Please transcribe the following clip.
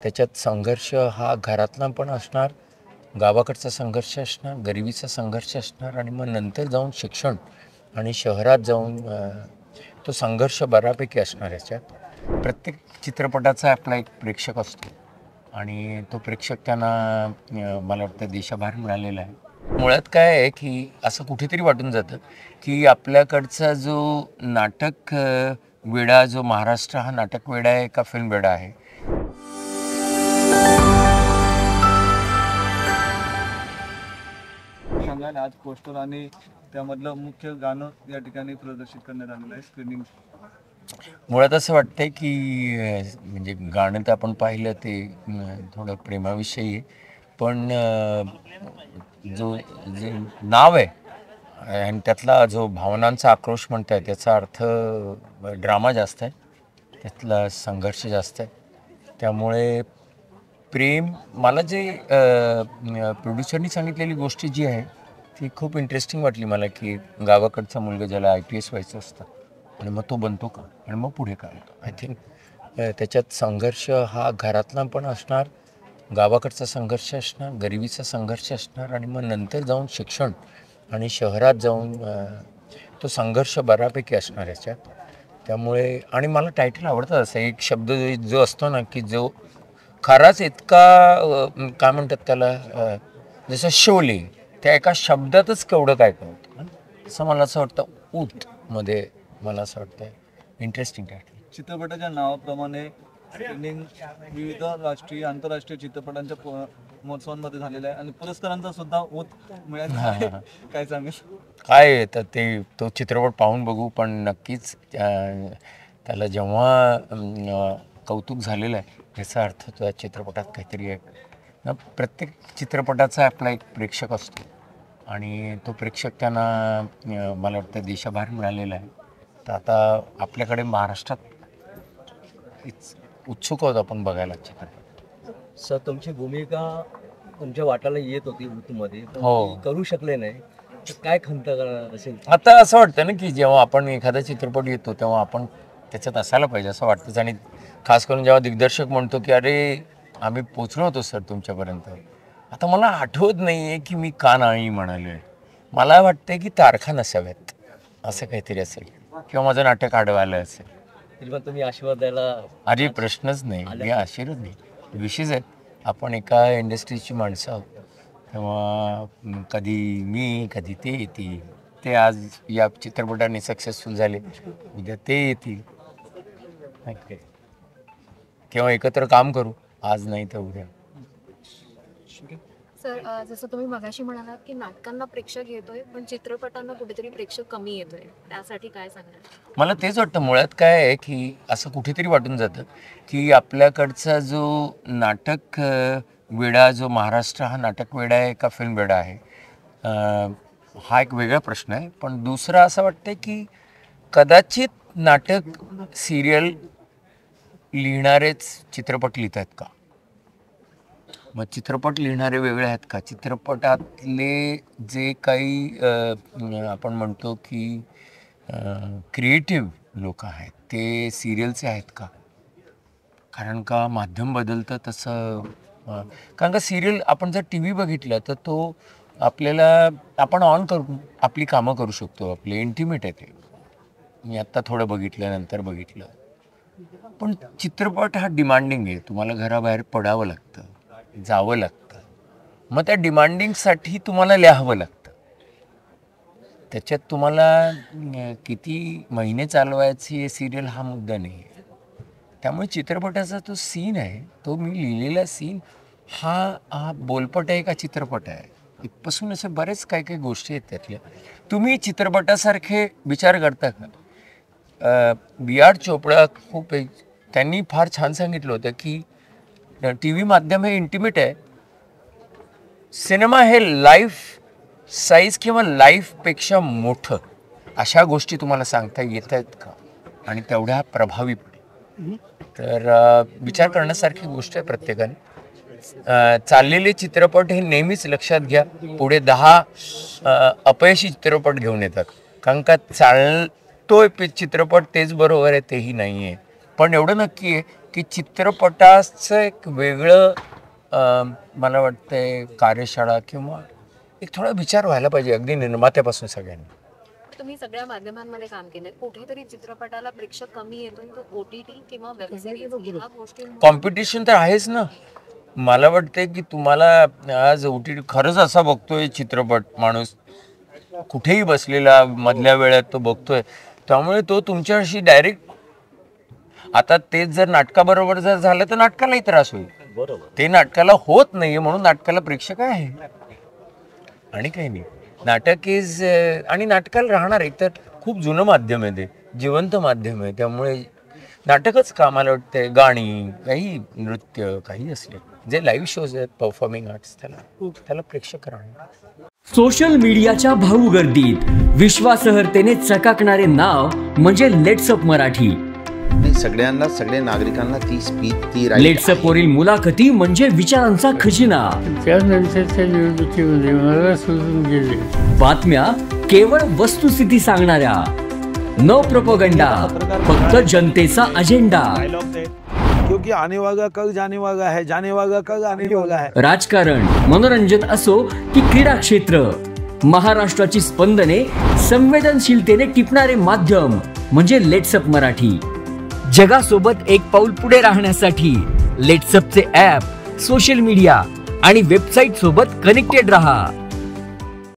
त्याच्यात संघर्ष हा घरातला पण असणार, गावाकडचा संघर्ष असणार, गरिबीचा संघर्ष असणार आणि मग नंतर जाऊन शिक्षण आणि शहरात जाऊन तो संघर्ष बऱ्यापैकी असणार. याच्यात प्रत्येक चित्रपटाचा आपला एक प्रेक्षक असतो आणि तो प्रेक्षक त्यांना मला वाटतं देशाबाहेर मिळालेला आहे. मुळात काय आहे की असं कुठेतरी वाटून जातं की आपल्याकडचा जो नाटक वेडा, जो महाराष्ट्र हा नाटक वेडा आहे का फिल्म वेडा आहे. सांगाल आज पोस्टर आणि त्यामधलं मुख्य गाणं या ठिकाणी प्रदर्शित करण्यात आलेलं आहे स्क्रीनिंग. मुळात असं वाटतंय की म्हणजे गाणं तर आपण पाहिलं ते थोडं प्रेमाविषयी आहे, पण जो जे नाव आहे आणि त्यातला जो भावनांचा आक्रोश म्हणताय त्याचा अर्थ ड्रामा जास्त आहे, त्यातला संघर्ष जास्त आहे. त्यामुळे प्रेम मला जे प्रोड्युसरनी सांगितलेली गोष्ट जी आहे ती खूप इंटरेस्टिंग वाटली मला, की गावाकडचा मुलगा ज्याला IPS व्हायचं असतं आणि मग तो बनतो का आणि मग पुढे काय होतं. आय थिंक त्याच्यात संघर्ष हा घरातला पण असणार, गावाकडचा संघर्ष असणार, गरिबीचा संघर्ष असणार आणि मग नंतर जाऊन शिक्षण आणि शहरात जाऊन तो संघर्ष बऱ्यापैकी असणार याच्यात. त्यामुळे आणि मला टायटल आवडतं असं एक शब्द जो असतो ना की जो खराच इतका काय म्हणतात त्याला, जसं शोले, त्या एका शब्दातच केवढं काय कळतं असं मला असं वाटतं. मध्ये मला असं वाटतं इंटरेस्टिंग टायटल. चित्रपटाच्या नावाप्रमाणे स्क्रीनिंग विविध राष्ट्रीय आंतरराष्ट्रीय चित्रपटांच्या महोत्सवांमध्ये झालेला आहे आणि पुरस्कारांचा सुद्धा ओत मिळाला. काय सांगेल काय तर ते तो चित्रपट पाहून बघू, पण नक्कीच त्याला जेव्हा कौतुक झालेलं आहे याचा अर्थ त्या चित्रपटात काहीतरी आहे ना. प्रत्येक चित्रपटाचा आपला एक प्रेक्षक असतो आणि तो प्रेक्षक त्यांना मला वाटतं देशाबाहेर मिळालेला आहे. तर आता आपल्याकडे महाराष्ट्रात उत्सुक आहोत आपण बघायला चित्रपट. सर, तुमची भूमिका तुमच्या वाटाला येत होती ऋतूमध्ये, हो, करू शकले नाही, तर काय खंत असेल? आता असं वाटतं ना की जेव्हा आपण एखादा चित्रपट येतो तेव्हा आपण त्याच्यात असायला पाहिजे असं वाटतंच. आणि खास करून जेव्हा दिग्दर्शक म्हणतो की अरे आम्ही पोचलो होतो सर तुमच्यापर्यंत, आता मला आठवत नाही आहे की मी का नाही म्हणालो आहे. मला वाटतं की तारखा नसाव्यात असं काहीतरी असेल किंवा माझं नाटक आडवायला असेल. पण तुम्ही आशीर्वाद द्यायला अरे प्रश्नच नाही, हे आश्चर्यच नाही, विशेष आहे. आपण एका इंडस्ट्रीची माणसं आहोत, तेव्हा कधी मी कधी ते येतील. ते आज या चित्रपटाने सक्सेसफुल झाले, उद्या ते येतील किंवा एकत्र काम करू, आज नाही तर उद्या. सर, जसं तुम्ही मगाशी म्हणालात की नाटकांना प्रेक्षक येतोय पण चित्रपटांना कुठेतरी प्रेक्षक कमी येतोय, त्यासाठी काय सांगणार? मला तेच वाटतं. मुळात काय आहे की असं कुठेतरी वाटून जातं की आपल्याकडचा जो नाटक वेडा, जो महाराष्ट्र हा नाटक वेडा आहे का फिल्म वेडा आहे, हा एक वेगळा प्रश्न आहे. पण दुसरा असं वाटतं की कदाचित नाटक सिरियल लिहिणारेच चित्रपट लिहित आहेत का, मग चित्रपट लिहिणारे वेगळे आहेत का, चित्रपटातले जे काही आपण म्हणतो की क्रिएटिव्ह लोक आहेत ते सिरियलचे आहेत का. कारण का माध्यम बदलतं तसं. कारण का सिरियल आपण जर TV बघितलं तर तो आपल्याला आपण ऑन करून आपली कामं करू शकतो, आपले इंटिमेट आहे ते. मी आत्ता थोडं बघितलं, नंतर बघितलं. पण चित्रपट हा डिमांडिंग आहे, तुम्हाला घराबाहेर पडावं लागतं, जावं लागतं, मग त्या डिमांडिंगसाठी तुम्हाला लिहावं लागतं. त्याच्यात तुम्हाला किती महिने चालवायचे सिरियल हा मुद्दा नाही आहे. त्यामुळे चित्रपटाचा तो सीन आहे, तो मी लिहिलेला सीन हा बोलपट आहे का चित्रपट आहे, इथपासून असे बरेच काही काही गोष्टी आहेत त्यातल्या. तुम्ही चित्रपटासारखे विचार करता का? B.R. चोपडा खूप त्यांनी फार छान सांगितलं होतं की TV माध्यम हे इंटिमेट आहे, सिनेमा हे लाईफ साईज किंवा लाईफपेक्षा मोठं, अशा गोष्टी तुम्हाला सांगता येत आहेत का आणि तेवढ्या प्रभावीपणे. तर विचार करण्यासारखी गोष्ट आहे प्रत्येकाने. चाललेले चित्रपट हे नेहमीच लक्षात घ्या, पुढे 10 अपयशी चित्रपट घेऊन येतात. कारण का चालतोय चित्रपट तेच बरोबर आहे तेही नाही आहे, पण एवढं नक्की आहे की चित्रपटाचं एक वेगळं मला वाटतंय कार्यशाळा किंवा एक थोडा विचार व्हायला पाहिजे अगदी निर्मात्यापासून सगळ्यांनी. तुम्ही सगळ्या माध्यमांमध्ये काम केलं, कुठेतरी चित्रपटाला प्रेक्षक कमी येतो तो OTT किंवा वेब सिरीज ह्या गोष्टी कॉम्पिटिशन तर आहेच ना. मला वाटतंय की तुम्हाला आज OTT खरंच असा बघतोय चित्रपट माणूस कुठेही बसलेला मधल्या वेळात तो बघतोय, त्यामुळे तो तुमच्याशी डायरेक्ट. आता तेच जर नाटकाबरोबर जर झालं तर नाटकालाही त्रास होईल. बरोबर. ते नाटकाला होत नाहीये म्हणून नाटकाला प्रेक्षक आहे आणि काही नाही. नाटक इज आणि नाटकाला राहणार एक तर खूप जुनं माध्यम आहे, ते जिवंत माध्यम आहे, त्यामुळे नाटकच का मला वाटतंय. गाणी, काही नृत्य, काही असले जे लाईव्ह शोज आहेत, परफॉर्मिंग आर्ट्स, त्याला प्रेक्षक राहणार. सोशल मीडियाच्या भाऊ गर्दीत विश्वासार्हतेने चकाकणारे नाव म्हणजे लेट्सअप मराठी. सगळ्यांना, सगळ्या नागरिकांना ती स्पीच, ती लेट्सअप वरील मुलाखती म्हणजे विचारांचा खजिना. त्यानंतरच्या निवडणुकीमध्ये मला सोडून गेले. बातम्या केवळ वस्तुस्थिती सांगणाऱ्या, न प्रोपगंडा, फक्त जनतेचा अजेंडा. क्योंकि आने वाला कल जाने वाला है, जाने वाला कल आने वाला है. राजकारण, मनोरंजन असो की क्रीडा क्षेत्र, महाराष्ट्राची स्पंदने संवेदनशीलतेने टिपणारे माध्यम म्हणजे लेट्सअप मराठी. जगासोबत एक पाऊल पुढे राहण्यासाठी लेट्सअपचे ॲप, सोशल मीडिया आणि वेबसाईट सोबत कनेक्टेड रहा.